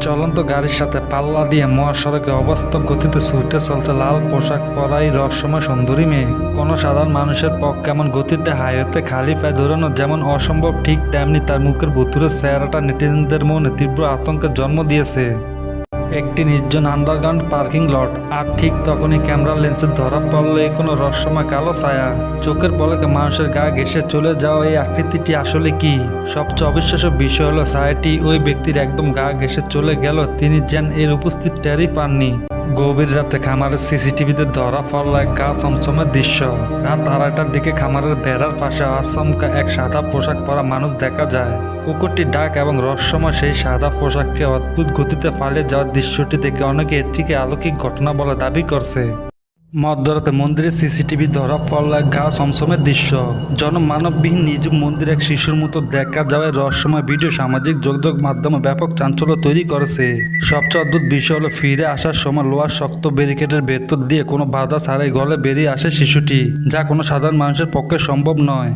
চলন্ত গাড়ির সাথে পাল্লা দিয়ে মহাসড়কে অবাস্তব গতিতে ছুটে চলছে লাল পোশাক পরা এই রহস্যময় সুন্দরী মেয়ে। কোনো সাধারণ মানুষের পক্ষে এমন গতিতে হাইওয়েতে খালি পায়ে দৌড়ানো যেমন অসম্ভব, ঠিক তেমনি তার মুখের ভুতুরে চেহারাটা নেটিজেনদের মনে তীব্র আতঙ্কের জন্ম দিয়েছে। একটি নির্জন আন্ডারগ্রাউন্ড পার্কিং লট, আর ঠিক তখনই ক্যামেরার লেন্সে ধরা পড়ল এই কোনো রহস্যময় কালো ছায়া। চোখের পলকে মানুষের গা ঘেঁষে চলে যাওয়া এই আকৃতিটি আসলে কি? সবচেয়ে অবিশ্বাস্য বিষয় হলো ছায়াটি ওই ব্যক্তির একদম গা ঘেঁষে চলে গেল, তিনি যেন এর উপস্থিত টেরই পাননি। গভীর রাতে খামারের সিসিটিভিতে ধরা পড়ল এক গা চমচমের দৃশ্য। রাত 2:30টার দিকে খামারের বেড়ার পাশে আচমকা এক সাদা পোশাক পরা মানুষ দেখা যায়। কুকুরটি ডাক এবং রহস্যময় সেই সাদা পোশাককে অদ্ভুত গতিতে পালিয়ে যাওয়ার দৃশ্যটি দেখে অনেকে এটিকে অলৌকিক ঘটনা বলে দাবি করছে। মধ্যরাতে মন্দিরের সিসিটিভি ধরা পড়ল এক গা চমচমের দৃশ্য। জনমানববিহীন নিঝুম মন্দির এক শিশুর মতো দেখা যাওয়ায় রহস্যময় ভিডিও সামাজিক যোগাযোগ মাধ্যমে ব্যাপক চাঞ্চল্য তৈরি করেছে। সবচেয়ে অদ্ভুত বিষয় হলো ফিরে আসার সময় লোহার শক্ত ব্যারিকেডের ভেতর দিয়ে কোনো বাধা ছাড়াই গলে বেরিয়ে আসে শিশুটি, যা কোনো সাধারণ মানুষের পক্ষে সম্ভব নয়।